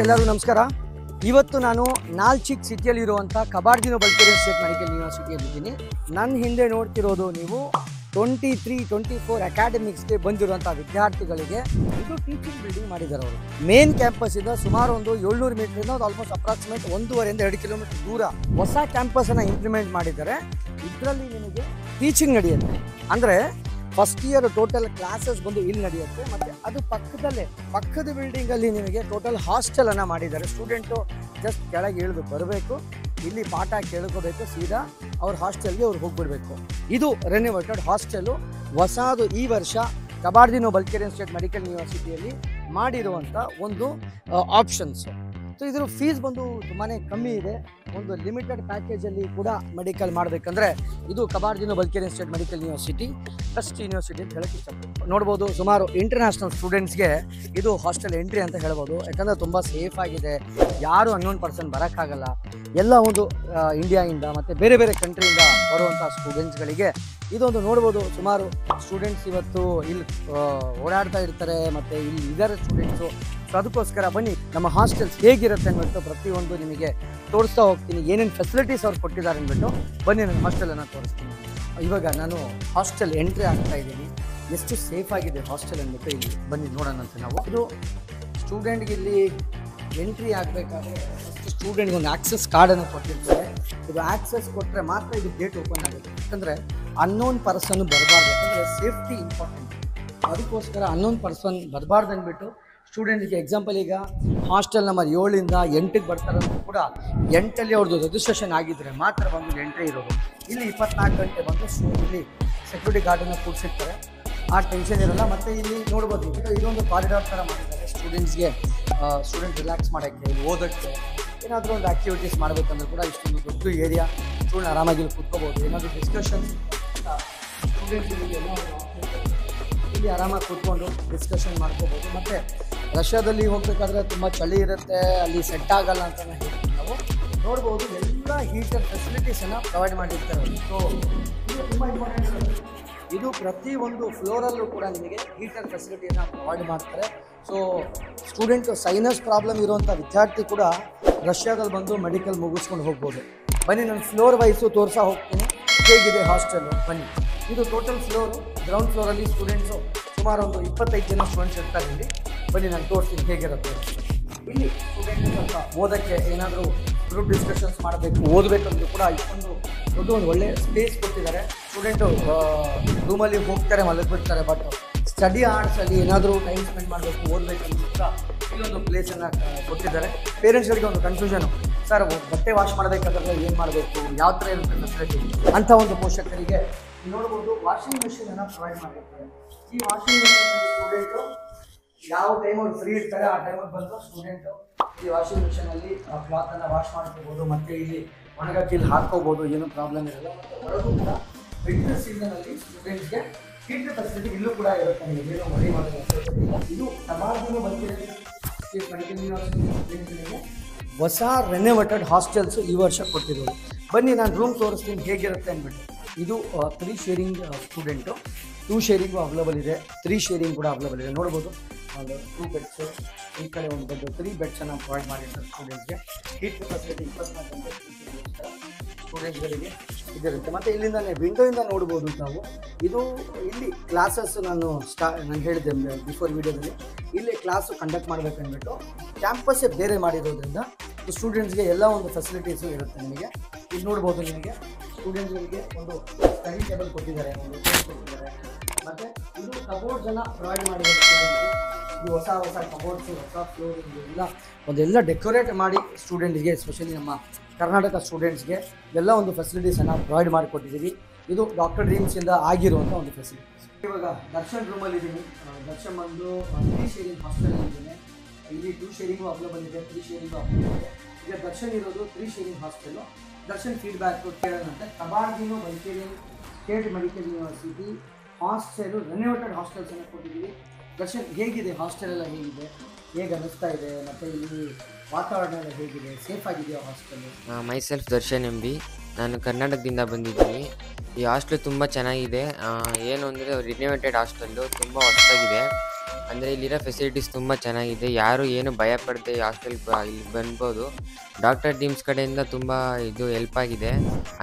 ಎಲ್ಲರಿಗೂ ನಮಸ್ಕಾರ. ಇವತ್ತು ನಾನು ನಾಲ್ಚಿಕ್ ಸಿಟಿಯಲ್ಲಿರುವಂಥ ಕಬಾರ್ದಿನೋ ಬಲ್ಗೇರಿಯನ್ ಸ್ಟೇಟ್ ಮೆಡಿಕಲ್ ಯೂನಿವರ್ಸಿಟಿಯಲ್ಲಿದ್ದೀನಿ. ನನ್ನ ಹಿಂದೆ ನೋಡ್ತಿರೋದು ನೀವು 23-24 ಅಕಾಡೆಮಿಕ್ಸ್ಗೆ ಬಂದಿರುವಂಥ ವಿದ್ಯಾರ್ಥಿಗಳಿಗೆ ಇದು ಟೀಚಿಂಗ್ ಬಿಲ್ಡಿಂಗ್ ಮಾಡಿದ್ದಾರೆ. ಅವರು ಮೇನ್ ಕ್ಯಾಂಪಸ್ ಇಂದ ಸುಮಾರು ಒಂದು 700 ಮೀಟರ್ ಆಲ್ಮೋಸ್ಟ್ ಅಪ್ರಾಕ್ಸಿಮೇಟ್ 1.5 2 ಕಿಲೋಮೀಟರ್ ದೂರ ಹೊಸ ಕ್ಯಾಂಪಸನ್ನು ಇಂಪ್ಲಿಮೆಂಟ್ ಮಾಡಿದ್ದಾರೆ. ಇದರಲ್ಲಿ ನಿಮಗೆ ಟೀಚಿಂಗ್ ನಡೆಯುತ್ತೆ. ಅಂದರೆ ಫಸ್ಟ್ ಇಯರ್ ಟೋಟಲ್ ಕ್ಲಾಸಸ್ ಬಂದು ಇಲ್ಲಿ ನಡೆಯುತ್ತೆ. ಮತ್ತು ಅದು ಪಕ್ಕದ ಬಿಲ್ಡಿಂಗಲ್ಲಿ ನಿಮಗೆ ಟೋಟಲ್ ಹಾಸ್ಟೆಲನ್ನು ಮಾಡಿದ್ದಾರೆ. ಸ್ಟೂಡೆಂಟು ಜಸ್ಟ್ ಕೆಳಗೆ ಇಳಿದು ಬರಬೇಕು, ಇಲ್ಲಿ ಪಾಠ ಕೇಳ್ಕೋಬೇಕು, ಸೀದಾ ಅವ್ರ ಹಾಸ್ಟೆಲ್ಗೆ ಅವ್ರು ಹೋಗ್ಬಿಡ್ಬೇಕು. ಇದು ರೆನೋವೇಟೆಡ್ ಹಾಸ್ಟೆಲು, ಹೊಸದು ಈ ವರ್ಷ ಕಬಾರ್ದಿನೋ ಬಲ್ಗೇರಿಯನ್ ಸ್ಟೇಟ್ ಮೆಡಿಕಲ್ ಯೂನಿವರ್ಸಿಟಿಯಲ್ಲಿ ಮಾಡಿರುವಂಥ ಒಂದು ಆಪ್ಷನ್ಸು. ಸೊ ಇದ್ರ ಫೀಸ್ ಬಂದು ತುಂಬಾ ಕಮ್ಮಿ ಇದೆ. ಒಂದು ಲಿಮಿಟೆಡ್ ಪ್ಯಾಕೇಜಲ್ಲಿ ಕೂಡ ಮೆಡಿಕಲ್ ಮಾಡಬೇಕಂದ್ರೆ ಇದು Kabardino Balkarian state medical university best university ಅಂತ ಹೇಳಕ್ಕೆ ಇಷ್ಟಪಡ್ತೀನಿ. ನೋಡ್ಬೋದು, ಸುಮಾರು ಇಂಟರ್ನ್ಯಾಷನಲ್ ಸ್ಟೂಡೆಂಟ್ಸ್ಗೆ ಇದು ಹಾಸ್ಟೆಲ್ ಎಂಟ್ರಿ ಅಂತ ಹೇಳ್ಬೋದು. ಯಾಕಂದರೆ ತುಂಬ ಸೇಫ್ ಆಗಿದೆ, ಯಾರು ಅನ್ನೋನ್ ಪರ್ಸನ್ ಬರೋಕ್ಕಾಗಲ್ಲ. ಎಲ್ಲ ಒಂದು ಇಂಡಿಯಾಯಿಂದ ಮತ್ತು ಬೇರೆ ಬೇರೆ ಕಂಟ್ರಿಯಿಂದ ಬರುವಂಥ ಸ್ಟೂಡೆಂಟ್ಸ್ಗಳಿಗೆ ಇದೊಂದು ನೋಡ್ಬೋದು. ಸುಮಾರು ಸ್ಟೂಡೆಂಟ್ಸ್ ಇವತ್ತು ಇಲ್ಲಿ ಓಡಾಡ್ತಾ ಇರ್ತಾರೆ ಮತ್ತು ಇಲ್ಲಿ ಇದ್ದಾರೆ ಸ್ಟೂಡೆಂಟ್ಸು. ಸೊ ಅದಕ್ಕೋಸ್ಕರ ಬನ್ನಿ ನಮ್ಮ ಹಾಸ್ಟೆಲ್ಸ್ ಹೇಗಿರುತ್ತೆ ಅಂದ್ಬಿಟ್ಟು ಪ್ರತಿಯೊಂದು ನಿಮಗೆ ತೋರಿಸ್ತಾ ಹೋಗ್ತೀನಿ. ಏನೇನು ಫೆಸಿಲಿಟೀಸ್ ಅವ್ರು ಕೊಟ್ಟಿದ್ದಾರೆ ಅಂದ್ಬಿಟ್ಟು ಬನ್ನಿ ನನ್ನ ಹಾಸ್ಟೆಲನ್ನು ತೋರಿಸ್ತೀನಿ. ಇವಾಗ ನಾನು ಹಾಸ್ಟೆಲ್ ಎಂಟ್ರಿ ಆಗ್ತಾ ಇದ್ದೀನಿ. ಎಷ್ಟು ಸೇಫ್ ಆಗಿದೆ ಹಾಸ್ಟೆಲ್ ಅಂದ್ಬಿಟ್ಟು ಇಲ್ಲಿ ಬನ್ನಿ ನೋಡೋಣ ಅಂತ ನಾವು. ಇದು ಸ್ಟೂಡೆಂಟ್ಗೆ ಇಲ್ಲಿ ಎಂಟ್ರಿ ಆಗಬೇಕಾದ್ರೆ ಸ್ಟೂಡೆಂಟ್ಗೆ ಒಂದು ಆಕ್ಸೆಸ್ ಕಾರ್ಡನ್ನು ಕೊಟ್ಟಿರ್ತಾರೆ. ಇದು ಆಕ್ಸೆಸ್ ಕೊಟ್ಟರೆ ಮಾತ್ರ ಇದು ಗೇಟ್ ಓಪನ್ ಆಗುತ್ತೆ. ಯಾಕಂದರೆ ಅನ್ನೋನ್ ಪರ್ಸನ್ ಬರಬಾರ್ದು, ಯಾಕಂದರೆ ಸೇಫ್ಟಿ ಇಂಪಾರ್ಟೆಂಟ್. ಅದಕ್ಕೋಸ್ಕರ ಅನ್ನೋನ್ ಪರ್ಸನ್ ಬರಬಾರ್ದು ಅಂದ್ಬಿಟ್ಟು ಸ್ಟೂಡೆಂಟ್ಗೆ ಎಕ್ಸಾಂಪಲ್ ಈಗ ಹಾಸ್ಟೆಲ್ ನಂಬರ್ 7ರಿಂದ 8ಗೆ ಬರ್ತಾರೆ ಕೂಡ 8ಅಲ್ಲಿ ಅವ್ರದ್ದು ರಿಜಿಸ್ಟ್ರೇಷನ್ ಆಗಿದ್ದರೆ ಮಾತ್ರ ಬಂದು ಎಂಟ್ರಿ ಇರೋದು. ಇಲ್ಲಿ 24 ಗಂಟೆ ಬಂದು ಇಲ್ಲಿ ಸೆಕ್ಯೂರಿಟಿ ಗಾರ್ಡನ್ನು ಕೂಡಿಸಿರ್ತಾರೆ, ಆ ಟೆನ್ಷನ್ ಇರೋಲ್ಲ. ಮತ್ತು ಇಲ್ಲಿ ನೋಡ್ಬೋದು, ಇದೊಂದು ಕಾರಿಡಾರ್ ಥರ ಮಾಡಿದ್ದಾರೆ ಸ್ಟೂಡೆಂಟ್ಸ್ಗೆ. ಸ್ಟೂಡೆಂಟ್ ರಿಲ್ಯಾಕ್ಸ್ ಮಾಡೋಕ್ಕೆ, ಇಲ್ಲಿ ಓದೋಕ್ಕೆ, ಏನಾದರೂ ಒಂದು ಆ್ಯಕ್ಟಿವಿಟೀಸ್ ಮಾಡಬೇಕಂದ್ರೆ ಕೂಡ ಇಷ್ಟೊಂದು ದೊಡ್ಡ ಏರಿಯಾ. ಸ್ಟೂಡೆಂಟ್ ಆರಾಮಾಗಿ ಇಲ್ಲಿ ಕೂತ್ಕೋಬೋದು. ಏನಾದರೂ ಡಿಸ್ಕಷನ್ಸ್ ಸ್ಟೂಡೆಂಟ್ಸ್ ಇಲ್ಲಿ ಆರಾಮಾಗಿ ಕೂತ್ಕೊಂಡು ಡಿಸ್ಕಷನ್ ಮಾಡ್ಕೋಬೋದು. ಮತ್ತು ರಷ್ಯಾದಲ್ಲಿ ಹೋಗಬೇಕಾದ್ರೆ ತುಂಬ ಚಳಿ ಇರುತ್ತೆ, ಅಲ್ಲಿ ಸೆಟ್ ಆಗಲ್ಲ ಅಂತ ಹೇಳ್ತೀವಿ ನಾವು. ನೋಡ್ಬೋದು, ಎಲ್ಲ ಹೀಟರ್ ಫೆಸಿಲಿಟೀಸನ್ನು ಪ್ರೊವೈಡ್ ಮಾಡಿರ್ತಾರೆ. ಸೊ ಇದು ತುಂಬ ಇಂಪಾರ್ಟೆಂಟ್ ಇರುತ್ತೆ. ಇದು ಪ್ರತಿಯೊಂದು ಫ್ಲೋರಲ್ಲೂ ಕೂಡ ನಿಮಗೆ ಹೀಟರ್ ಫೆಸಿಲಿಟಿಯನ್ನು ಪ್ರೊವೈಡ್ ಮಾಡ್ತಾರೆ. ಸೊ ಸ್ಟೂಡೆಂಟು ಸೈನಸ್ ಪ್ರಾಬ್ಲಮ್ ಇರುವಂಥ ವಿದ್ಯಾರ್ಥಿ ಕೂಡ ರಷ್ಯಾದಲ್ಲಿ ಬಂದು ಮೆಡಿಕಲ್ ಮುಗಿಸ್ಕೊಂಡು ಹೋಗ್ಬೋದು. ಬನ್ನಿ ನಾನು ಫ್ಲೋರ್ ವೈಸು ತೋರಿಸಾ ಹೋಗ್ತೀನಿ ಹೇಗಿದೆ ಹಾಸ್ಟೆಲ್ಲು. ಬನ್ನಿ, ಇದು ಟೋಟಲ್ ಫ್ಲೋರು. ಗ್ರೌಂಡ್ ಫ್ಲೋರಲ್ಲಿ ಸ್ಟೂಡೆಂಟ್ಸು ಸುಮಾರು ಒಂದು 25 ಜನ ಸ್ಟೂಡೆಂಟ್ಸ್ ಇರ್ತಾರೆ ಇಲ್ಲಿ. ಬನ್ನಿ ನಾನು ತೋರಿಸ್ತೀನಿ ಹೇಗಿರುತ್ತೆ. ಇಲ್ಲಿ ಸ್ಟೂಡೆಂಟ್ಸ್ ಸ್ವಲ್ಪ ಓದೋಕ್ಕೆ ಏನಾದರೂ ಗ್ರೂಪ್ ಡಿಸ್ಕಷನ್ಸ್ ಮಾಡಬೇಕು, ಓದಬೇಕಂದ್ರೂ ಕೂಡ ಇಷ್ಟೊಂದು ದೊಡ್ಡ ಒಂದು ಒಳ್ಳೆ ಸ್ಪೇಸ್ ಕೊಟ್ಟಿದ್ದಾರೆ. ಸ್ಟೂಡೆಂಟು ರೂಮಲ್ಲಿ ಹೋಗ್ತಾರೆ, ಮಲಗಿಬಿಡ್ತಾರೆ. ಬಟ್ ಸ್ಟಡಿ ಆರ್ಟ್ಸಲ್ಲಿ ಏನಾದರೂ ಟೈಮ್ ಸ್ಪೆಂಡ್ ಮಾಡಬೇಕು, ಓದಬೇಕಂದ್ರೂ ಕೂಡ ಇಲ್ಲೊಂದು ಪ್ಲೇಸನ್ನು ಕೊಟ್ಟಿದ್ದಾರೆ. ಪೇರೆಂಟ್ಸ್ಗಳಿಗೆ ಒಂದು ಕನ್ಫ್ಯೂಷನು, ಸರ್ ಬಟ್ಟೆ ವಾಶ್ ಮಾಡಬೇಕಾದ್ರೆ ಏನು ಮಾಡಬೇಕು, ಯಾವ ಥರ ಇರುತ್ತೆ ಫೆಸಿಲಿಟಿ ಅಂಥ ಒಂದು ಪೋಷಕರಿಗೆ ನೋಡ್ಬೋದು ವಾಷಿಂಗ್ ಮೆಷಿನನ್ನು ಪ್ರೊವೈಡ್ ಮಾಡಿರ್ತಾರೆ. ಈ ವಾಷಿಂಗ್ ಮೆಷಿನ್ ಸ್ಟೂಡೆಂಟು ಯಾವ ಟೈಮಲ್ಲಿ ಫ್ರೀ ಇರ್ತಾರೆ ಆ ಟೈಮಲ್ಲಿ ಬಂದು ಸ್ಟೂಡೆಂಟು ಈ ವಾಷಿಂಗ್ ಮಿಷಿನಲ್ಲಿ ಕ್ಲಾತನ್ನು ವಾಶ್ ಮಾಡ್ಕೋಬೋದು. ಮತ್ತು ಇಲ್ಲಿ ಒಣಗಕ್ಕೆ ಇಲ್ಲಿ ಹಾಕ್ಕೋಬೋದು, ಏನೂ ಪ್ರಾಬ್ಲಮ್ ಇರಲ್ಲ. ಮತ್ತು ಹೊರಗೂ ಕೂಡ ವಿಂಟರ್ ಸೀಸನಲ್ಲಿ ಸ್ಟೂಡೆಂಟ್ಸ್ಗೆ ಹೀಟರ್ ಫೆಸಿಲಿಟಿ ಇಲ್ಲೂ ಕೂಡ ಇರುತ್ತೆ. ನಿಮಗೆ ಏನೋ ಮಳೆ ಮಾಡೋದು. ಇದು Kabardino Balkarian state medical university ಹೊಸ ರೆನೋವೇಟೆಡ್ ಹಾಸ್ಟೆಲ್ಸು ಈ ವರ್ಷ ಕೊಟ್ಟಿರೋದು. ಬನ್ನಿ ನಾನು ರೂಮ್ ತೋರಿಸ್ತೀನಿ ಹೇಗಿರುತ್ತೆ ಅಂದ್ಬಿಟ್ಟು. ಇದು 3 ಶೇರಿಂಗ್ ಸ್ಟೂಡೆಂಟು, 2 ಶೇರಿಂಗು ಅವೈಲೇಬಲ್ ಇದೆ, 3 ಶೇರಿಂಗ್ ಕೂಡ ಅವೈಲೇಬಲ್ ಇದೆ. ನೋಡ್ಬೋದು, ಒಂದು 2 ಬೆಡ್ಸು, ಈ ಕಡೆ ಒಂದು ಬೆಡ್, 3 ಬೆಡ್ಸನ್ನು ಪ್ರೊವೈಡ್ ಮಾಡಿರ್ತಾರೆ ಸ್ಟೂಡೆಂಟ್ಸ್ಗೆ. ಹೀಟ್ ಫೆಸಿಲಿಟಿ 24 ಗಂಟೆ ಸ್ಟೂಡೆಂಟ್ಸ್ಗಳಿಗೆ ಇದಿರುತ್ತೆ. ಮತ್ತು ಇಲ್ಲಿಂದಲೇ ವಿಂಡೋಯಿಂದ ನೋಡ್ಬೋದು ನಾವು. ಇದು ಇಲ್ಲಿ ಕ್ಲಾಸಸ್ ನಾನು ಹೇಳಿದ್ದೆ ಬಿಫೋರ್ ವೀಡಿಯೋದಲ್ಲಿ, ಇಲ್ಲಿ ಕ್ಲಾಸು ಕಂಡಕ್ಟ್ ಮಾಡಬೇಕಂದ್ಬಿಟ್ಟು ಕ್ಯಾಂಪಸ್ಸೇ ಬೇರೆ ಮಾಡಿರೋದ್ರಿಂದ ಸ್ಟೂಡೆಂಟ್ಸ್ಗೆ ಎಲ್ಲ ಒಂದು ಫೆಸಿಲಿಟೀಸು ಇರುತ್ತೆ. ನಿಮಗೆ ಇಲ್ಲಿ ನೋಡ್ಬೋದು, ನಿಮಗೆ ಸ್ಟೂಡೆಂಟ್ಸ್ಗಳಿಗೆ ಒಂದು ಸ್ಟಡಿ ಟೇಬಲ್ ಕೊಟ್ಟಿದ್ದಾರೆ, ಒಂದು ಚೇರ್ ಕೊಟ್ಟಿದ್ದಾರೆ. ಮತ್ತು ಇದು ಕಬೋರ್ಡ್ಸನ್ನು ಪ್ರೊವೈಡ್ ಮಾಡಿದ್ದಾರೆ. ಇದು ಹೊಸ ಕಬೋರ್ಡ್ಸು, ಹೊಸ ಫ್ಲೋರ್ ಎಲ್ಲ ಒಂದೆಲ್ಲ ಡೆಕೋರೇಟ್ ಮಾಡಿ ಸ್ಟೂಡೆಂಟ್ಸ್ಗೆ, ಎಸ್ಪೆಷಲಿ ನಮ್ಮ ಕರ್ನಾಟಕ ಸ್ಟೂಡೆಂಟ್ಸ್ಗೆ ಎಲ್ಲ ಒಂದು ಫೆಸಿಲಿಟೀಸನ್ನು ಪ್ರೊವೈಡ್ ಮಾಡಿಕೊಟ್ಟಿದ್ದೀವಿ. ಇದು ಡಾಕ್ಟರ್ ಡ್ರೀಮ್ಸಿಂದ ಆಗಿರುವಂಥ ಒಂದು ಫೆಸಿಲಿಟೀಸ್. ಇವಾಗ ದರ್ಶನ್ ರೂಮಲ್ಲಿ ಇದ್ದೀನಿ. ದರ್ಶನ್ ಬಂದು 3 ಶೇರಿಂಗ್ ಹಾಸ್ಟೆಲ್ ಇದ್ದೀನಿ. ಇಲ್ಲಿ 2 ಶೇರಿಂಗು ಅವೈಲೇಬಲ್ ಇದೆ, 3 ಶೇರಿಂಗು ಅವೈಲೇಬಲ್ ಇದೆ. ಈಗ ದರ್ಶನ್ ಇರೋದು 3 ಶೇರಿಂಗ್ ಹಾಸ್ಟೆಲ್ಲು. ದರ್ಶನ್ ಫೀಡ್ಬ್ಯಾಕು ಕೇಳೋಣಂತೆ. Kabardino Balkarian state medical university hostel renovated ಹಾಸ್ಟೆಲ್ಸನ್ನು ಕೊಟ್ಟಿದ್ದೀವಿ. ದರ್ಶನ್ ಹೇಗಿದೆ ಹಾಸ್ಟೆಲ್ ಎಲ್ಲ, ಹೇಗೆ ಅನ್ನಿಸ್ತಾ ಇದೆ, ಮತ್ತು ಇಲ್ಲಿ ವಾತಾವರಣ ಎಲ್ಲ ಹೇಗಿದೆ, ಸೇಫ್ ಆಗಿದೆಯಾ ಹಾಸ್ಟೆಲ್? ಮೈಸೆಲ್ಫ್ ದರ್ಶನ್ ಎಂಬಿ, ನಾನು ಕರ್ನಾಟಕದಿಂದ ಬಂದಿದ್ದೀನಿ. ಈ ಹಾಸ್ಟೆಲ್ ತುಂಬ ಚೆನ್ನಾಗಿದೆ. ಏನು ಅಂದರೆ ರಿನೋವೇಟೆಡ್ ಹಾಸ್ಟೆಲ್ಲು ತುಂಬ ಹೊಸದಾಗಿದೆ. ಅಂದರೆ ಇಲ್ಲಿರೋ ಫೆಸಿಲಿಟೀಸ್ ತುಂಬ ಚೆನ್ನಾಗಿದೆ. ಯಾರು ಏನು ಭಯ ಪಡದೆ ಹಾಸ್ಟೆಲ್ ಇಲ್ಲಿ ಬಂದ್ಬೋದು. ಡಾಕ್ಟರ್ ಟೀಮ್ಸ್ ಕಡೆಯಿಂದ ತುಂಬ ಇದು ಹೆಲ್ಪ್ ಆಗಿದೆ.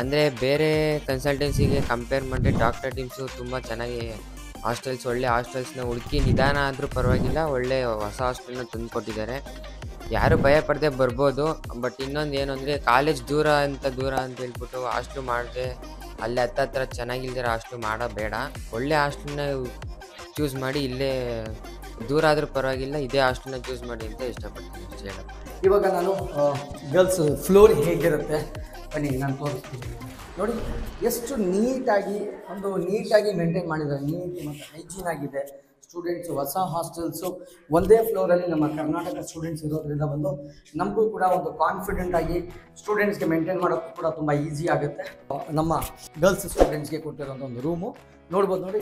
ಅಂದರೆ ಬೇರೆ ಕನ್ಸಲ್ಟೆನ್ಸಿಗೆ ಕಂಪೇರ್ ಮಾಡಿದ್ರೆ ಡಾಕ್ಟರ್ ಟೀಮ್ಸು ತುಂಬ ಚೆನ್ನಾಗಿ ಒಳ್ಳೆ ಹಾಸ್ಟೆಲ್ಸ್ನ ಹುಡುಕಿ ನಿಧಾನ ಆದರೂ ಪರವಾಗಿಲ್ಲ ಒಳ್ಳೆ ಹೊಸ ಹಾಸ್ಟೆಲ್ನ ತಂದು ಕೊಟ್ಟಿದ್ದಾರೆ. ಯಾರು ಭಯ ಪಡದೆ ಬರ್ಬೋದು. ಬಟ್ ಇನ್ನೊಂದು ಏನು ಅಂದರೆ ಕಾಲೇಜ್ ದೂರ ಅಂತ ಹೇಳ್ಬಿಟ್ಟು ಹಾಸ್ಟ್ಲು ಮಾಡಿದೆ ಅಲ್ಲೇ ಹತ್ರ ಚೆನ್ನಾಗಿಲ್ದಿರೋ ಹಾಸ್ಟ್ಲು ಬೇಡ. ಒಳ್ಳೆ ಹಾಸ್ಟೆಲ್ನ ಚೂಸ್ ಮಾಡಿ ಇಲ್ಲೇ ದೂರ ಆದರೂ ಪರವಾಗಿಲ್ಲ ಇದೇ ಹಾಸ್ಟೆಲ್ನ ಚೂಸ್ ಮಾಡಿ ಅಂತ ಇಷ್ಟಪಡ್ತೀನಿ ಅಷ್ಟೇ ಹೇಳೋದು. ಇವಾಗ ನಾನು ಗರ್ಲ್ಸ್ ಫ್ಲೋರ್ ಹೇಗಿರುತ್ತೆ ಬನ್ನಿ ನಾನು ತೋರಿಸ್ತೀನಿ. ನೋಡಿ ಎಷ್ಟು ನೀಟಾಗಿ ಮೇಂಟೈನ್ ಮಾಡಿದ್ದಾರೆ. ನೀಟ್ ಮತ್ತು ಹೈಜೀನ್ ಆಗಿದೆ. ಸ್ಟೂಡೆಂಟ್ಸು ಹೊಸ ಹಾಸ್ಟೆಲ್ಸು ಒಂದೇ ಫ್ಲೋರಲ್ಲಿ ನಮ್ಮ ಕರ್ನಾಟಕ ಸ್ಟೂಡೆಂಟ್ಸ್ ಇರೋದ್ರಿಂದ ನಮಗೂ ಕೂಡ ಒಂದು ಕಾನ್ಫಿಡೆಂಟ್ ಆಗಿ ಸ್ಟೂಡೆಂಟ್ಸ್ಗೆ ಮೇಂಟೈನ್ ಮಾಡೋಕ್ಕೂ ಕೂಡ ತುಂಬ ಈಸಿ ಆಗುತ್ತೆ. ನಮ್ಮ ಗರ್ಲ್ಸ್ ಸ್ಟೂಡೆಂಟ್ಸ್ಗೆ ಕೊಟ್ಟಿರೋಂಥ ಒಂದು ರೂಮು ನೋಡ್ಬೋದು. ನೋಡಿ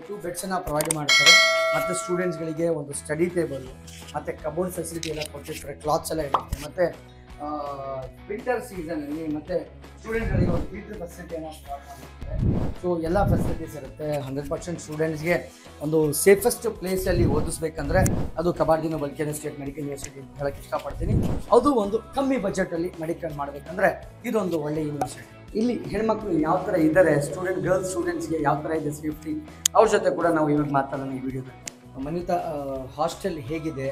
ಟೂ ಬೆಡ್ಸನ್ನು ಪ್ರೊವೈಡ್ ಮಾಡ್ತಾರೆ. ಮತ್ತು ಸ್ಟೂಡೆಂಟ್ಸ್ಗಳಿಗೆ ಒಂದು ಸ್ಟಡಿ ಟೇಬಲ್ ಮತ್ತು ಕಬೋರ್ಡ್ ಫೆಸಿಲಿಟಿ ಎಲ್ಲ ಕೊಟ್ಟಿರ್ತಾರೆ. ಕ್ಲಾತ್ಸ್ ಎಲ್ಲ ಇರುತ್ತೆ. ಮತ್ತು ವಿಂಟರ್ ಸೀಸನಲ್ಲಿ ಮತ್ತು ಸ್ಟೂಡೆಂಟ್ಗಳಿಗೆ ಒಂದು ಫೀಲ್ಡ್ ಫೆಸಿಲಿಟಿಯನ್ನು ಸ್ಟಾರ್ಟ್ ಮಾಡಿರ್ತಾರೆ. ಸೊ ಎಲ್ಲ ಫೆಸಿಲಿಟೀಸ್ ಇರುತ್ತೆ. 100% ಸ್ಟೂಡೆಂಟ್ಸ್ಗೆ ಒಂದು ಸೇಫೆಸ್ಟ್ ಪ್ಲೇಸಲ್ಲಿ ಓದಿಸ್ಬೇಕಂದ್ರೆ ಅದು ಕಬಾರ್ದಿನೋ ಬಲ್ಕೇರಿಯನ್ ಸ್ಟೇಟ್ ಮೆಡಿಕಲ್ ಯೂನಿವರ್ಸಿಟಿ ಅಂತ ಹೇಳಕ್ಕೆ ಇಷ್ಟಪಡ್ತೀನಿ. ಅದು ಒಂದು ಕಮ್ಮಿ ಬಜೆಟಲ್ಲಿ ಮೆಡಿಕಲ್ ಮಾಡಬೇಕಂದ್ರೆ ಇದೊಂದು ಒಳ್ಳೆ ಯೂನಿವರ್ಸಿಟಿ. ಇಲ್ಲಿ ಹೆಣ್ಮಕ್ಳು ಯಾವ ಥರ ಇದ್ದಾರೆ, ಗರ್ಲ್ಸ್ ಸ್ಟೂಡೆಂಟ್ಸ್ಗೆ ಯಾವ ಥರ ಇದೆ ಸೇಫ್ಟಿ, ಅವ್ರ ಜೊತೆ ಕೂಡ ನಾವು ಇವಾಗ ಮಾತಾಡೋಣ ಈ ವಿಡಿಯೋದಲ್ಲಿ. ಮನಿತಾ ಹಾಸ್ಟೆಲ್ ಹೇಗಿದೆ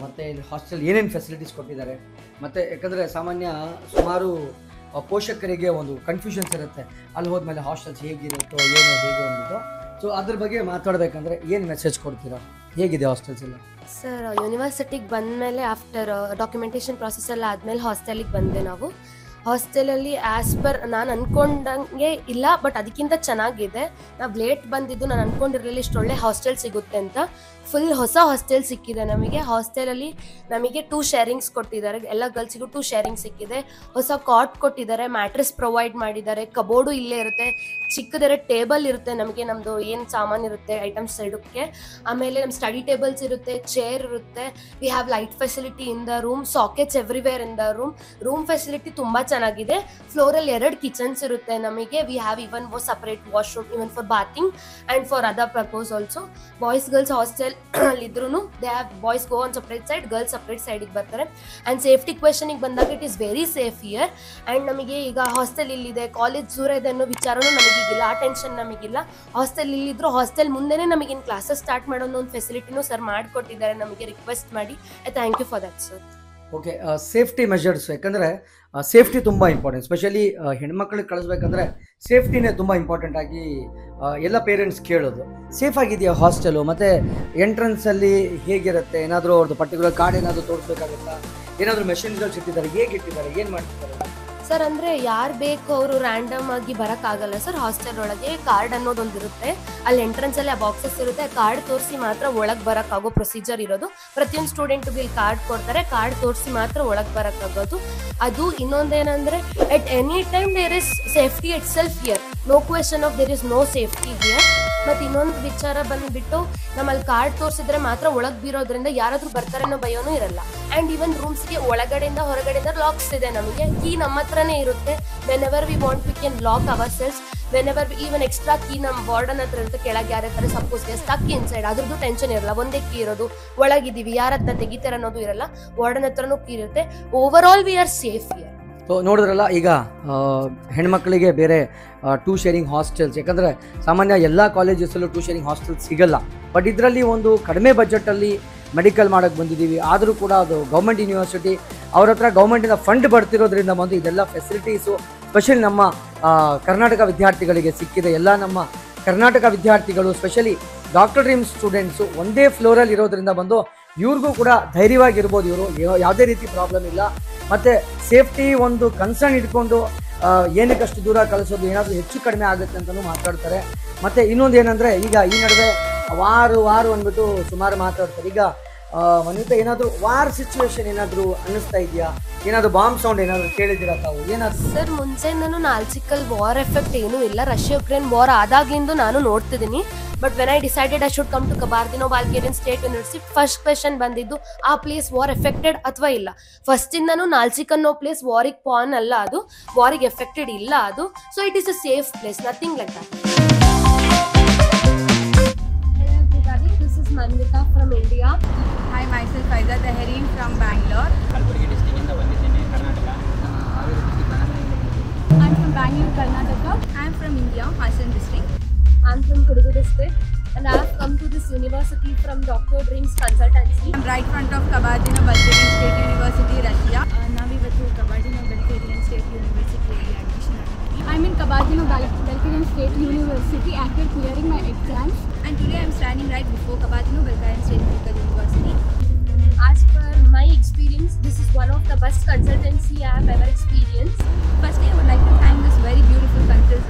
ಮತ್ತು ಇಲ್ಲಿ ಹಾಸ್ಟೆಲ್ ಏನೇನು ಫೆಸಿಲಿಟೀಸ್ ಕೊಟ್ಟಿದ್ದಾರೆ, ಮತ್ತು ಯಾಕಂದರೆ ಸಾಮಾನ್ಯ ಸುಮಾರು ಪೋಷಕರಿಗೆ ಒಂದು ಕನ್ಫ್ಯೂಷನ್ಸ್ ಇರುತ್ತೆ, ಅಲ್ಲಿ ಹೋದ್ಮೇಲೆ ಹಾಸ್ಟೆಲ್ಸ್ ಹೇಗಿರುತ್ತೋ ಏನೋ ಹೇಗೆ ಅಂದ್ಬಿಟ್ಟು. ಸೊ ಅದ್ರ ಬಗ್ಗೆ ಮಾತಾಡಬೇಕಂದ್ರೆ ಏನು ಮೆಸೇಜ್ ಕೊಡ್ತೀರಾ, ಹೇಗಿದೆ ಹಾಸ್ಟೆಲ್ಸ್ ಎಲ್ಲ? ಸರ್, ಯೂನಿವರ್ಸಿಟಿಗೆ ಬಂದಮೇಲೆ ಆಫ್ಟರ್ ಡಾಕ್ಯುಮೆಂಟೇಷನ್ ಪ್ರಾಸೆಸ್ ಎಲ್ಲ ಆದಮೇಲೆ ಹಾಸ್ಟೆಲಿಗೆ ಬಂದೆ. ನಾವು ಹಾಸ್ಟೆಲಲ್ಲಿ ಆ್ಯಸ್ ಪರ್ ನಾನು ಅಂದ್ಕೊಂಡಂಗೆ ಇಲ್ಲ, ಬಟ್ ಅದಕ್ಕಿಂತ ಚೆನ್ನಾಗಿದೆ. ನಾವು ಲೇಟ್ ಬಂದಿದ್ದು ನಾನು ಅಂದ್ಕೊಂಡಿರಲಿಲ್ಲ ಇಷ್ಟೊಳ್ಳೆ ಹಾಸ್ಟೆಲ್ ಸಿಗುತ್ತೆ ಅಂತ. ಫುಲ್ ಹೊಸ ಹಾಸ್ಟೆಲ್ ಸಿಕ್ಕಿದೆ ನಮಗೆ. ಹಾಸ್ಟೆಲಲ್ಲಿ ನಮಗೆ 2 ಶೇರಿಂಗ್ಸ್ ಕೊಟ್ಟಿದ್ದಾರೆ. ಎಲ್ಲ ಗರ್ಲ್ಸಿಗೂ 2 ಶೇರಿಂಗ್ ಸಿಕ್ಕಿದೆ. ಹೊಸ ಕಾಟ್ ಕೊಟ್ಟಿದ್ದಾರೆ, ಮ್ಯಾಟ್ರೆಸ್ ಪ್ರೊವೈಡ್ ಮಾಡಿದ್ದಾರೆ, ಕಬೋರ್ಡು ಇಲ್ಲೇ ಇರುತ್ತೆ, ಚಿಕ್ಕದರೆ ಟೇಬಲ್ ಇರುತ್ತೆ ನಮಗೆ, ನಮ್ಮದು ಏನು ಸಾಮಾನು ಇರುತ್ತೆ ಐಟಮ್ಸ್ ಇಡೋಕ್ಕೆ. ಆಮೇಲೆ ನಮ್ಮ ಸ್ಟಡಿ ಟೇಬಲ್ಸ್ ಇರುತ್ತೆ, ಚೇರ್ ಇರುತ್ತೆ. We have light facility in the room, sockets everywhere in the room facility ತುಂಬ ಚೆನ್ನಾಗಿದೆ. ಫ್ಲೋರಲ್ಲಿ 2 ಕಿಚನ್ಸ್ ಇರುತ್ತೆ ನಮಗೆ. We have even separate washroom even for bathing and for other purpose also. Boys girls hostel ಅಲ್ಲಿದ್ರು they have boys go on separate side, girls separate ಸೈಡಿಗೆ ಬರ್ತಾರೆ. And safety ಕ್ವೆಶನಿಗೆ ಬಂದಾಗ it is very safe here. And ನಮಗೆ ಈಗ hostel ಇಲ್ಲಿದೆ, college ದೂರ ಇದೆ ಅನ್ನೋ ವಿಚಾರನೂ ನಮಗೀಗಿಲ್ಲ, ಆ ಟೆನ್ಷನ್ ನಮಗಿಲ್ಲ. ಹಾಸ್ಟೆಲ್ ಇಲ್ಲಿದ್ರು ಹಾಸ್ಟೆಲ್ ಮುಂದೆನೇ ನಮಗಿನ್ ಕ್ಲಾಸಸ್ ಸ್ಟಾರ್ಟ್ ಮಾಡೋ ಒಂದು ಫೆಸಿಲಿಟಿನೂ ಸರ್ ಮಾಡಿಕೊಟ್ಟಿದ್ದಾರೆ ನಮಗೆ ರಿಕ್ವೆಸ್ಟ್ ಮಾಡಿ. Thank you for that sir. Okay, safety measures, ಯಾಕಂದರೆ ಸೇಫ್ಟಿ ತುಂಬ ಇಂಪಾರ್ಟೆಂಟ್. ಸ್ಪೆಷಲಿ ಹೆಣ್ಮಕ್ಳಿಗೆ ಕಳಿಸ್ಬೇಕಂದ್ರೆ ಸೇಫ್ಟಿನೇ ತುಂಬ ಇಂಪಾರ್ಟೆಂಟ್ ಆಗಿ ಎಲ್ಲ ಪೇರೆಂಟ್ಸ್ ಕೇಳೋದು. ಸೇಫ್ ಆಗಿದೆಯಾ ಹಾಸ್ಟೆಲು, ಮತ್ತು ಎಂಟ್ರೆನ್ಸಲ್ಲಿ ಹೇಗಿರುತ್ತೆ, ಏನಾದರೂ ಅವ್ರದ್ದು ಪರ್ಟಿಕ್ಯುಲರ್ ಕಾರ್ಡ್ ಏನಾದರೂ ತೋರಿಸ್ಬೇಕಾಗುತ್ತಾ, ಏನಾದರೂ ಮೆಷಿನ್ಗಳು ಇಟ್ಟಿದ್ದಾರೆ, ಹೇಗೆ ಇಟ್ಟಿದ್ದಾರೆ, ಏನು ಮಾಡ್ತಿದ್ದಾರೆ ಸರ್? ಅಂದರೆ ಯಾರು ಬೇಕು ಅವರು ರ್ಯಾಂಡಮ್ ಆಗಿ ಬರೋಕ್ಕಾಗಲ್ಲ ಸರ್. ಹಾಸ್ಟೆಲ್ ಒಳಗೆ ಕಾರ್ಡ್ ಅನ್ನೋದೊಂದು ಇರುತ್ತೆ, ಅಲ್ಲಿ ಎಂಟ್ರೆನ್ಸಲ್ಲಿ ಆ ಬಾಕ್ಸಸ್ ಇರುತ್ತೆ. ಕಾರ್ಡ್ ತೋರಿಸಿ ಮಾತ್ರ ಒಳಗೆ ಬರೋಕ್ಕಾಗೋ ಪ್ರೊಸೀಜರ್ ಇರೋದು. ಪ್ರತಿಯೊಂದು ಸ್ಟೂಡೆಂಟ್ಗೆ ಇಲ್ಲಿ ಕಾರ್ಡ್ ಕೊಡ್ತಾರೆ, ಕಾರ್ಡ್ ತೋರಿಸಿ ಮಾತ್ರ ಒಳಗೆ ಬರೋಕ್ಕಾಗೋದು. ಅದು ಇನ್ನೊಂದೇನೆಂದರೆ at any time there is safety itself here, no question of there is no safety here. ಮತ್ತು ಇನ್ನೊಂದು ವಿಚಾರ ಬಂದುಬಿಟ್ಟು ನಮ್ಮಲ್ಲಿ ಕಾರ್ಡ್ ತೋರಿಸಿದ್ರೆ ಮಾತ್ರ ಒಳಗೆ ಬೀರೋದ್ರಿಂದ ಯಾರಾದರೂ ಬರ್ತಾರೆ ಅನ್ನೋ ಭಯನೂ ಇರಲ್ಲ. ಆ್ಯಂಡ್ ಈವನ್ ರೂಮ್ಸ್ಗೆ ಒಳಗಡೆಯಿಂದ ಹೊರಗಡೆಯಿಂದ ಲಾಕ್ಸ್ ಇದೆ ನಮಗೆ. ಕೀ ನಮ್ಮ ಹತ್ರನೇ ಇರುತ್ತೆ. Whenever we want we can lock ourselves. Whenever even extra key ನಮ್ಮ ವಾರ್ಡನ್ ಹತ್ರ ಇರುತ್ತೆ, ಕೆಳಗೆ ಯಾರ ಹತ್ರ ಸಪೋಸ್ ಸ್ಟಕ್ ಇನ್ಸೈಡ್, ಅದ್ರದ್ದು ಟೆನ್ಷನ್ ಇರಲ್ಲ. ಒಂದೇ ಕೀ ಇರೋದು, ಒಳಗಿದ್ದೀವಿ ಯಾರ ಹತ್ರ ತೆಗಿತಾರೆ ಅನ್ನೋದು ಇರಲ್ಲ. ವಾರ್ಡನ್ ಹತ್ರನೂ ಕೀ ಇರುತ್ತೆ. Over all we are safe here. So ನೋಡಿದ್ರಲ್ಲ, ಈಗ ಹೆಣ್ಮಕ್ಳಿಗೆ ಬೇರೆ 2 ಶೇರಿಂಗ್ ಹಾಸ್ಟೆಲ್ಸ್, ಯಾಕಂದರೆ ಸಾಮಾನ್ಯ ಎಲ್ಲ ಕಾಲೇಜಸಲ್ಲೂ 2 ಶೇರಿಂಗ್ ಹಾಸ್ಟೆಲ್ಸ್ ಸಿಗಲ್ಲ. ಬಟ್ ಇದರಲ್ಲಿ ಒಂದು ಕಡಿಮೆ ಬಜೆಟಲ್ಲಿ ಮೆಡಿಕಲ್ ಮಾಡೋಕ್ಕೆ ಬಂದಿದ್ದೀವಿ. ಆದರೂ ಕೂಡ ಅದು ಗೌರ್ಮೆಂಟ್ ಯೂನಿವರ್ಸಿಟಿ, ಅವ್ರ ಹತ್ರ ಗೌರ್ಮೆಂಟಿಂದ ಫಂಡ್ ಬರ್ತಿರೋದ್ರಿಂದ ಇದೆಲ್ಲ ಫೆಸಿಲಿಟೀಸು ಸ್ಪೆಷಲಿ ನಮ್ಮ ಕರ್ನಾಟಕ ವಿದ್ಯಾರ್ಥಿಗಳಿಗೆ ಸಿಕ್ಕಿದೆ. ಎಲ್ಲ ನಮ್ಮ ಕರ್ನಾಟಕ ವಿದ್ಯಾರ್ಥಿಗಳು ಸ್ಪೆಷಲಿ ಡಾಕ್ಟರ್ ಡ್ರೀಮ್ಸ್ ಸ್ಟೂಡೆಂಟ್ಸು ಒಂದೇ ಫ್ಲೋರಲ್ಲಿ ಇರೋದ್ರಿಂದ ಇವ್ರಿಗೂ ಕೂಡ ಧೈರ್ಯವಾಗಿರ್ಬೋದು. ಇವರು ಯಾವುದೇ ರೀತಿ ಪ್ರಾಬ್ಲಮ್ ಇಲ್ಲ. ಮತ್ತು ಸೇಫ್ಟಿ ಒಂದು ಕನ್ಸರ್ನ್ ಇಟ್ಕೊಂಡು ಏನಕ್ಕಷ್ಟು ದೂರ ಕಳಿಸೋದು, ಏನಾದರೂ ಹೆಚ್ಚು ಕಡಿಮೆ ಆಗುತ್ತೆ ಅಂತಲೂ ಮಾತಾಡ್ತಾರೆ. ಮತ್ತು ಇನ್ನೊಂದು ಏನಂದರೆ, ಈಗ ಈ ನಡುವೆ ವಾರು ಅಂದ್ಬಿಟ್ಟು ಸುಮಾರು ಮಾತಾಡ್ತಾರೆ. ಈಗ ಮನಿತಾ, ಏನಾದರೂ ವಾರ್ ಸಿಚುವೇಶನ್ ಏನಾದರೂ ಅನ್ನಿಸ್ತಾ ಇದೆಯಾ? ಏನಾದರೂ ಬಾಂಬ್ ಸೌಂಡ್ ಏನಾದರೂ ಕೇಳಿದ್ದೀರಾ ತಾವು? ಏನಾದರೂ ಸರ್, ಮುಂಚೆಯಿಂದನೂ ನಾಲ್ಚಿಕಲ್ ವಾರ್ ಎಫೆಕ್ಟ್ ಏನೂ ಇಲ್ಲ. ರಷ್ಯಾ ಯುಕ್ರೇನ್ ವಾರ್ ಆದಾಗ್ಲಿಂದ ನಾನು ನೋಡ್ತಿದ್ದೀನಿ. But when I decided I should come to Kabardino Balkarian state university, first question ಬಂದಿದ್ದು ಆ ಪ್ಲೇಸ್ ವಾರ್ ಎಫೆಕ್ಟೆಡ್ ಅಥವಾ ಇಲ್ಲ. ಫಸ್ಟಿಂದನೂ ನಾಲ್ಚಿಕ್ ಅನ್ನೋ ಪ್ಲೇಸ್ ವಾರಿಗೆ ಪಾನ್ ಅಲ್ಲ, ಅದು ವಾರಿಗೆ ಎಫೆಕ್ಟೆಡ್ ಇಲ್ಲ ಅದು. So it is a safe place, nothing like that. Manvita from India. Hi, myself Faiza Taheri from Bangalore. Kalaburagi ಡಿಸ್ಟಿಕ್ಕಿಂದ ಬಂದಿದ್ದೀನಿ Karnataka. I'm from Bangalore, Karnataka. I'm from India, Hassan district. I'm from Kudugu district and I have come to this university from Dr. Dreams Consultancy. I'm right front of Kabardino Balkarian State University, Russia. ನಾವಿವತ್ತು Kabardino Balkarian State University admission ಆಗಿದ್ದೀವಿ. I'm in Kabardino Balkarian State University after clearing my exams. And today I'm standing right before Kabardino Balkarian State Medical University. As per my experience, this is one of the best consultancy I have ever experienced. Firstly, I would like to thank this very beautiful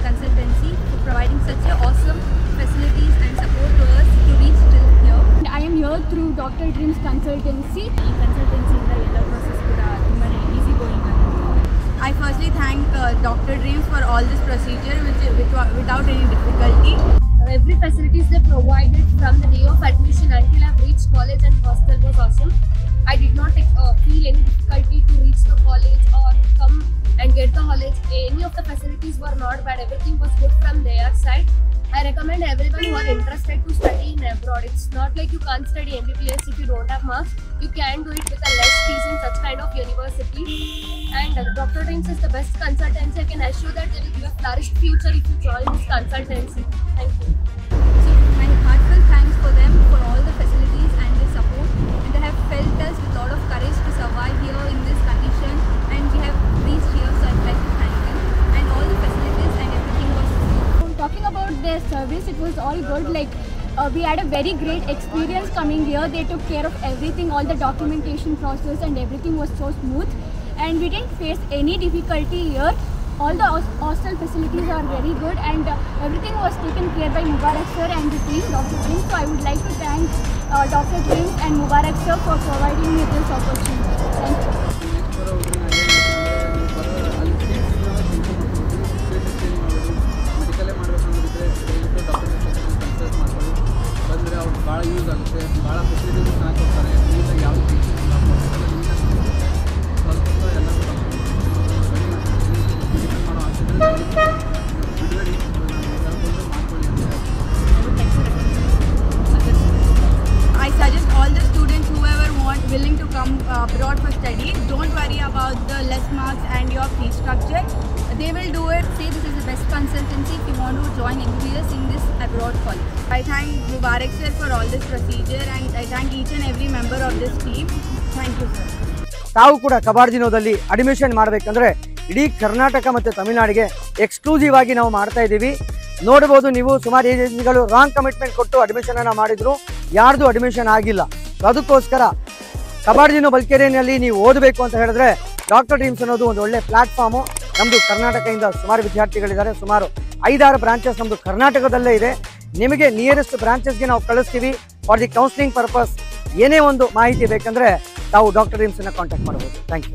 consultancy for providing such a awesome facilities and support to us to reach till here. I am here through Dr. Dreams Consultancy. ಈ consultancy-ಇಂದ ಎಲ್ಲ process ಕೂಡ ತುಂಬಾನೇ easy going ಆಗಿದೆ. I firstly thank Dr. Dreams for all this procedure without any difficulty. Every facilities they provided from the day of admission until I've reached college and hostel was awesome. I did not feel any difficulty to reach the college or come and get the college. Any of the facilities were not bad. Everything was good from their side. I recommend everyone who are interested to study in abroad. It's not like you can't study MBBS if you don't have marks. You can do it with a less fees in such kind of university. And Dr. Dreams is the best consultancy. I can assure that they will give a flourished future if you join this consultancy. Thank you. So my heartfelt thanks for them for all the facilities and the support. And they have felt us with a lot of courage to survive here in this condition. And we have reached here, so I'd like to thank them. And all the facilities and everything was talking about their service, it was all good. Like we had a very great experience coming here. They took care of everything, all the documentation process and everything was so smooth, and we didn't face any difficulty here. All the hostel facilities are very good, and everything was taken care by Mubarak sir and the team, Dr. Dreams. So I would like to thank Dr. Dreams and Mubarak sir for providing me this opportunity. Thank you. ಬಂದರೆ ಅವ್ರಿಗೆ ಭಾಳ use ಆಗುತ್ತೆ, ಭಾಳ facilities ಚೆನ್ನಾಗಿ ಕೊಡ್ತಾರೆ. ನೀಟಾಗಿ ಯಾವ ಸ್ವಲ್ಪ ಎಲ್ಲರೂ ಮಾಡೋ ಬಿಡುಗಡೆ ಮಾಡ್ಕೊಳ್ಳಿ I suggest all the students whoever willing to come abroad for study, don't worry about the less marks and your fee structure. They will do it. Say this is the best consultancy if you want to join MBBS in this abroad college. I thank Mubarak sir for all this procedure, and I thank each and every member of this team. Thank you sir. ತಾವು ಕೂಡ ಕಬಾರ್ದಿನೋದಲ್ಲಿ admission ಮಾಡಬೇಕಂದ್ರೆ ಇಡೀ ಕರ್ನಾಟಕ ಮತ್ತು ತಮಿಳುನಾಡಿಗೆ exclusive ಆಗಿ ನಾವು ಮಾಡ್ತಾ ಇದ್ದೀವಿ. ನೋಡಬಹುದು ನೀವು, ಸುಮಾರು ಏಜೆನ್ಸಿಗಳು ರಾಂಗ್ ಕಮಿಟ್ಮೆಂಟ್ ಕೊಟ್ಟು ಅಡ್ಮಿಷನ್ ಅನ್ನ ಮಾಡಿದ್ರು, ಯಾರ್ದು ಅಡ್ಮಿಷನ್ ಆಗಿಲ್ಲ. ಅದಕ್ಕೋಸ್ಕರ ಕಬಾರ್ದಿನೋ ಬಲ್ಕೇರಿಯಲ್ಲಿ ನೀವು ಓದಬೇಕು ಅಂತ ಹೇಳಿದ್ರೆ ಡಾಕ್ಟರ್ ಡ್ರೀಮ್ಸ್ ಅನ್ನೋದು ಒಂದು ಒಳ್ಳೆ ಪ್ಲಾಟ್ಫಾರ್ಮು. ನಮ್ಮದು ಕರ್ನಾಟಕದಿಂದ ಸುಮಾರು ವಿದ್ಯಾರ್ಥಿಗಳಿದ್ದಾರೆ, ಸುಮಾರು 5-6 ಬ್ರಾಂಚಸ್ ನಮ್ಮದು ಕರ್ನಾಟಕದಲ್ಲೇ ಇದೆ. ನಿಮಗೆ ನಿಯರೆಸ್ಟ್ ಬ್ರಾಂಚಸ್ಗೆ ನಾವು ಕಳಿಸ್ತೀವಿ ಫಾರ್ ದಿ ಕೌನ್ಸಿಲಿಂಗ್ ಪರ್ಪಸ್. ಏನೇ ಒಂದು ಮಾಹಿತಿ ಬೇಕಂದ್ರೆ ತಾವು ಡಾಕ್ಟರ್ ಡ್ರೀಮ್ಸನ್ನು ಕಾಂಟ್ಯಾಕ್ಟ್ ಮಾಡಬಹುದು. Thank you.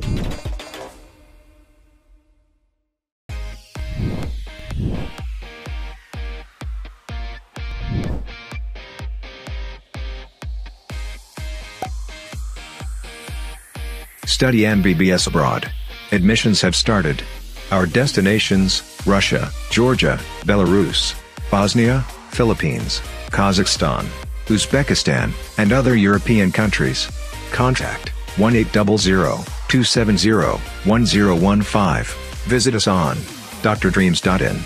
Study MBBS abroad. Admissions have started. Our destinations: Russia, Georgia, Belarus, Bosnia, Philippines, Kazakhstan, Uzbekistan, and other European countries. Contact 1-800-270-1015. Visit us on drdreams.in.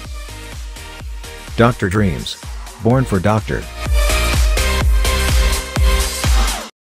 Dr. Dreams. Born for Doctor.